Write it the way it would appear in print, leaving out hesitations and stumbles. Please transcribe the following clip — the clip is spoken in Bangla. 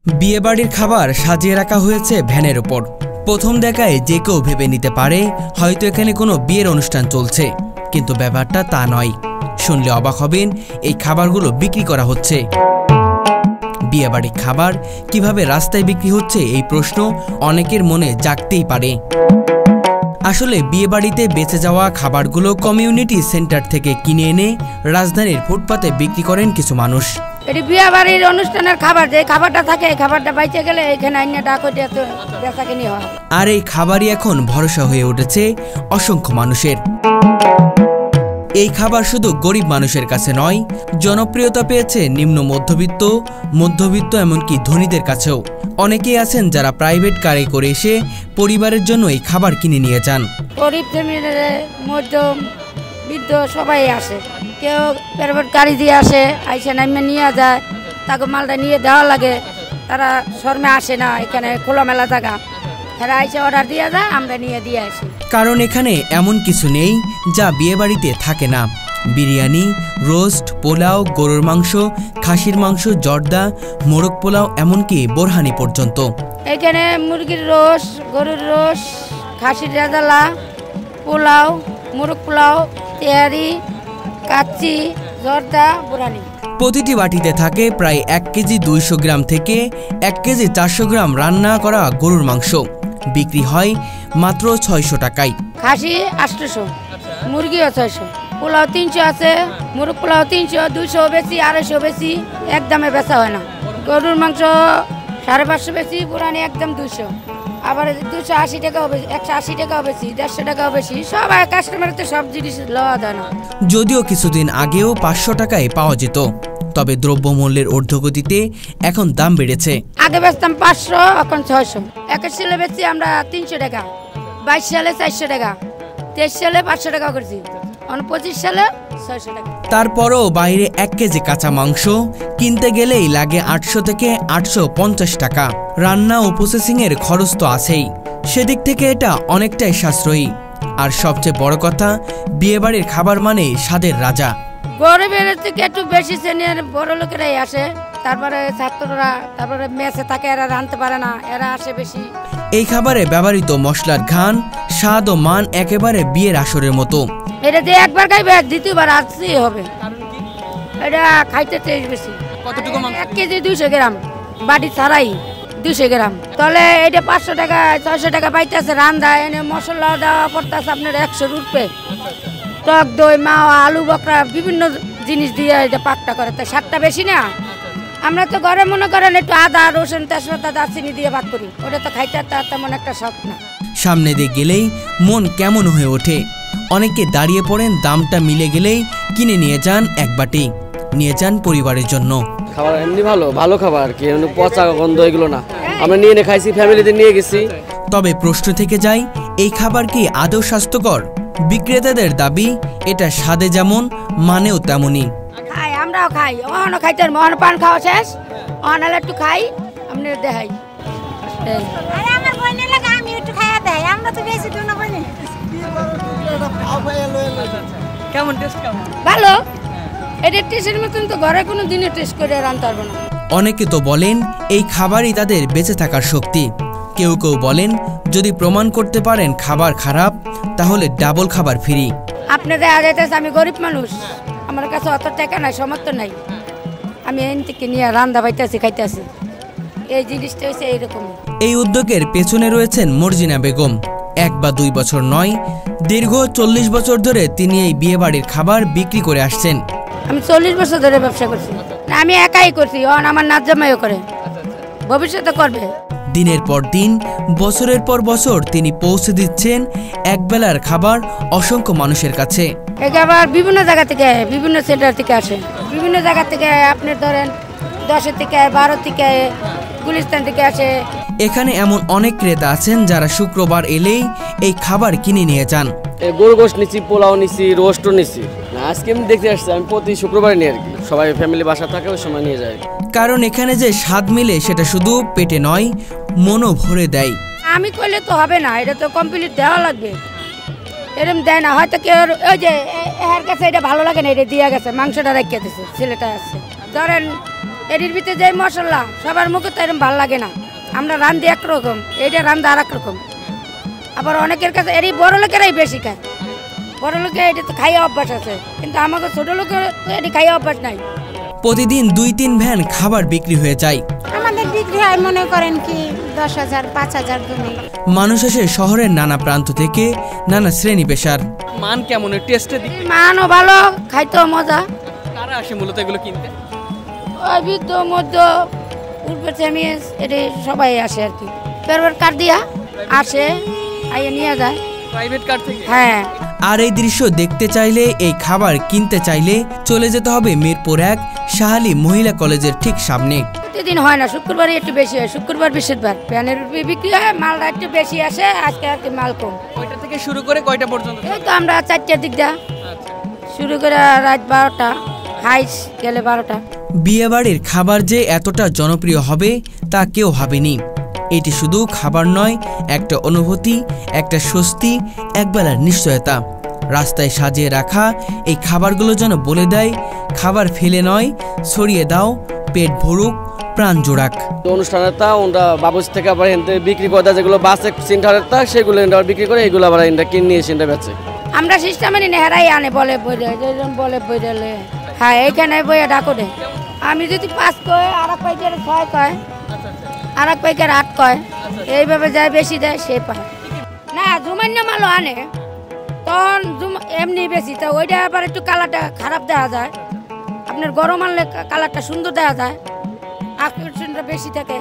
বিয়েবাড়ির খাবার সাজিয়ে রাখা হয়েছে ভ্যানের উপর। প্রথম দেখায় যে কেউ ভেবে নিতে পারে হয়তো এখানে কোনো বিয়ের অনুষ্ঠান চলছে, কিন্তু ব্যাপারটা তা নয়। শুনলে অবাক হবেন, এই খাবারগুলো বিক্রি করা হচ্ছে। বিয়েবাড়ির খাবার কিভাবে রাস্তায় বিক্রি হচ্ছে, এই প্রশ্ন অনেকের মনে জাগতেই পারে। আসলে বিয়েবাড়িতে বেঁচে যাওয়া খাবারগুলো কমিউনিটি সেন্টার থেকে কিনে এনে রাজধানীর ফুটপাতে বিক্রি করেন কিছু মানুষ। এটি বিয়েবাড়ির অনুষ্ঠানের খাবার, যে খাবারটা থাকে এই খাবারটা বাইচে গেলে এখানে আইনে ডাক হইতে বেচাকেনি হয়। আর এই খাবারই এখন ভরসা হয়ে উঠেছে অসংখ্য মানুষের। এই খাবার শুধু গরিব মানুষের কাছে নয়, জনপ্রিয়তা পেয়েছে নিম্ন মধ্যবিত্ত এমনকি ধনীদের কাছেও। অনেকেই আছেন যারা প্রাইভেট কারে করে এসে পরিবারের জন্য এই খাবার কিনে নিয়ে যান। গরিব মধ্যবিত্ত সবাই আসে, কেউ প্রাইভেট গাড়ি দিয়ে আসে, আইসে নামে নিয়ে যায়, তাকে মালটা নিয়ে দেওয়া লাগে। তারা শর্মে আসে না, এখানে খোলামেলা জায়গা, এরা আইসে অর্ডার দিয়ে যায়, আমরা নিয়ে দিয়ে আসি। কারণ এখানে এমন কিছু নেই যা বিয়েবাড়িতে থাকে না। বিরিয়ানি, রোস্ট, পোলাও, গরুর মাংস, খাসির মাংস, জর্দা, মোরগ পোলাও, এমনকি বোরহানি পর্যন্ত। এখানে মুরগির রোস, গরুর রোস, খাসির রেজালা, পোলাও, মোরগ পোলাও, তেহারি, কাচ্চি, জর্দা, বোরহানি। প্রতিটি বাটিতে থাকে প্রায় 1 কেজি 200 গ্রাম থেকে 1 কেজি 400 গ্রাম রান্না করা গরুর মাংস। বিক্রি হয় মাত্র 600 টাকায়। খাসি 800, মুরগিও 600, পোলাও 300 আছে, মুরগ পোলাও 300, 200 বেশি, 250 বেশি, একদমে বেচা হয় না। গরুর মাংস 550 বেশি, বোরহানি একদম 200, আবার 280 টাকাও বেশি, 180 টাকাও বেশি, 150 টাকাও বেশি। সবাই কাস্টমার তো সব জিনিস লওয়া যায় না। যদিও কিছুদিন আগেও 500 টাকায় পাওয়া যেত, তবে দ্রব্যমূল্যের ঊর্ধ্বগতিতে এখন দাম বেড়েছে। আগে বেচতাম 500, এখন 600। 21 সালে বেচছি আমরা 300 টাকা, 22 সালে 400 টাকা, 23 সালে 500 টাকা করছি, 25 সালে 600 টাকা। তারপরও বাইরে 1 কেজি কাঁচা মাংস কিনতে গেলেই লাগে 800 থেকে 850 টাকা। রান্না ও প্রসেসিং এর খরচ তো আছেই, সেদিক থেকে এটা অনেকটাই সাশ্রয়ী। আর সবচেয়ে বড় কথা, বিয়েবাড়ির খাবার মানে স্বাদের রাজা। গরিবের থেকে একটু বেশি শ্রেণীর বড় লোকেরাই আসে, তারপরে ছাত্ররা, তারপরে মেসে থাকে, এরা রাঁধতে পারে না, এরা আসে বেশি। এই খাবারে ব্যবহৃত মশলার ঘ্রাণ, স্বাদ ও মান একেবারে বিয়ের আসরের মতো। এটা যে একবার খাইবে দ্বিতীয়বার আসতেই হবে। এটা খাইতে টেস্ট বেশি। কতটুকু? 1 কেজি 200 গ্রাম, বাটি ছাড়াই 200 গ্রাম। তাহলে এটা 500 টাকা 600 টাকা পাইতেছে। রান্না এনে মশলা দেওয়া পড়তেছে আপনার 100 রুপে। টক দই, মাওয়া, আলু বকরা, বিভিন্ন জিনিস দিয়ে এটা পাকটা করে, তো স্বাদটা বেশি না। আমরা তো ঘরে মনে করেন একটু আদা, রসুন, তেজপাতা, দারচিনি দিয়ে ভাগ করি, ওটা তো খাইতে তেমন একটা শখ না। সামনে দিয়ে গেলেই মন কেমন হয়ে ওঠে। অনেকে দাঁড়িয়ে পড়েন, দামটা মিলে গেলেই কিনে নিয়ে যান এক বাটি, নিয়ে যান পরিবারের জন্য। খাবার এমনি ভালো খাবার, কি পচা গন্ধ এগুলো না। আমরা নিয়ে খাইছি, ফ্যামিলিতে নিয়ে গেছি। তবে প্রশ্ন থেকে যায়, এই খাবার কি আদৌ স্বাস্থ্যকর? বিক্রেতাদের দাবি, এটা স্বাদে যেমন মানেও তেমনই। খাই, আমরাও খাই, অহনও খাইতে মহন পান খাওয়া শেষ, অহনালে একটু খাই, আপনি দেখাই। আমার বইনে লাগে আমি একটু খাইয়া দেয়, আমরা তো বেশি দূর না বইনে। কেমন টেস্ট? কেমন? ভালো। এটা টেস্টের মতন তো ঘরে কোনো দিনে টেস্ট করে রান্না পারবো না। অনেকে তো বলেন এই খাবারই তাদের বেঁচে থাকার শক্তি। কেউ কেউ বলেন যদি প্রমাণ করতে পারেন খাবার খারাপ, তাহলে ডাবল খাবার ফ্রি। আপনাদের আগে আমি গরিব মানুষ, আমার কাছে অত টাকা নাই, সামর্থ্য নাই, আমি এন থেকে নিয়ে রান্না পাইতেছি, খাইতেছি। এই জিনিসটা হচ্ছে এইরকম। এই উদ্যোগের পেছনে রয়েছেন মর্জিনা বেগম। 1 বা 2 বছর নয়, দীর্ঘ 40 বছর ধরে তিনি এই বিয়েবাড়ির খাবার বিক্রি করে আসছেন। আমি 40 বছর ধরে ব্যবসা করছি। আমি একাই করছি, আমার নাচ জামাইও করে, ভবিষ্যতে করবে। দিনের পর দিন, বছরের পর বছর তিনি পৌঁছে দিচ্ছেন একবেলার খাবার অসংখ্য মানুষের কাছে। এই খাবার বিভিন্ন জায়গা থেকে, বিভিন্ন সেন্টার থেকে আসে, বিভিন্ন জায়গা থেকে। আপনি ধরেন 10 থেকে 12 থেকে, গুলিস্তান থেকে আসে। এখানে এমন অনেক ক্রেতা আছেন যারা শুক্রবার এলেই এই খাবার কিনে নিয়ে যান। গরু গোশত নিচ্ছি, পোলাও নিচ্ছি, রোস্টও নিচ্ছি। আজকে আমি দেখতে আসছি, আমি প্রতি শুক্রবার নিই আর কি। সবাই ফ্যামিলি বাসা থাকে, ওই সময় নিয়ে যায়। কারণ এখানে যে স্বাদ মিলে সেটা শুধু পেটে নয়, মনও ভরে দেয়। আমি করলে তো হবে না, এটা তো কমপ্লিট দেওয়া লাগবে। এরকম দেয় না, হয়তো কেউ ওই যে এর কাছে এটা ভালো লাগে না, এটা দিয়ে গেছে, মাংসটা রেখে দিচ্ছে, ছেলেটা আছে। ধরেন এটির ভিতরে যে মশলা সবার মুখে তো এরকম ভালো লাগে না। আমরা রান্ধি একরকম, এইটা রান্ধা আর এক রকম। আবার অনেকের কাছে এরই বড় লোকেরাই বেশি খায়, বড় লোকের এটা তো খাইয়ে অভ্যাস আছে, কিন্তু আমাকে ছোট লোকের তো এটি খাইয়ে অভ্যাস নাই। প্রতিদিন 2-3 ভ্যান খাবার বিক্রি হয়ে যায়। আমাদের বিক্রি হয় মনে করেন কি 10,000 5,000 দৈনিক। মানুষ আসে শহরের নানা প্রান্ত থেকে, নানা শ্রেণী পেশার। মান কেমন, টেস্টের দিক মানও ভালো, খাইতেও মজা। কারা আসে মূলত এগুলো কিনতে? ওই বৃদ্ধ মধ্য পূর্বে চেমিয়েস এটি সবাই আসে আর কি, পেরোর কার্ড দিয়া আসে, আইয়ে নিয়ে যায় প্রাইভেট কার থেকে। হ্যাঁ। আর এই দৃশ্য দেখতে চাইলে, এই খাবার কিনতে চাইলে চলে যেতে হবে মিরপুর 1 শাহালি মহিলা কলেজের ঠিক সামনে। প্রতিদিন হয় না, শুক্রবারই একটু বেশি হয়, শুক্রবার বৃহস্পতিবার প্যানের বিক্রি হয়, মালটা একটু বেশি আসে, আজকে আর কি মাল কম। কয়টা থেকে শুরু করে কয়টা পর্যন্ত? এই তো আমরা 4টার দিক দা শুরু করে রাত 12টা, হাইস গেলে 12টা। বিয়েবাড়ির খাবার যে এতটা জনপ্রিয় হবে তা কেউ ভাবেনি। এটি শুধু খাবার নয়, একটা অনুভূতি, একটা স্বস্তি, একবেলার নিশ্চয়তা। রাস্তায় সাজিয়ে রাখা এই খাবারগুলো যেন বলে দেয়, খাবার ফেলে নয়, ছড়িয়ে দাও, পেট ভরুক, প্রাণ জোড়াক। অনুষ্ঠানের তা ওরা বাবুস থেকে আবার এনতে বিক্রি করে দেয়, যেগুলো বাসে সেন্টারের তা সেগুলো এনটা বিক্রি করে, এগুলো আবার এনটা কিনে নিয়ে এসে বেচে। আমরা সিস্টেমে নেহারাই আনে, বলে বই দেয়, যেরকম বলে বই দিলে। হ্যাঁ, এইখানে বইয়ে ডাকো দে। আমি যদি 5 কয়, আর এক পাইকার 6 কয়, আর এক পাইকার 8 কয়, এইভাবে যায়, বেশি দেয় সে পায় না। জুমান্য মালও আনে, তখন এমনি বেশি, তা ওইটা আবার একটু কালারটা খারাপ দেখা যায়। আপনার গরম আনলে কালারটা সুন্দর দেখা যায়, আকর্ষণটা বেশি থাকে।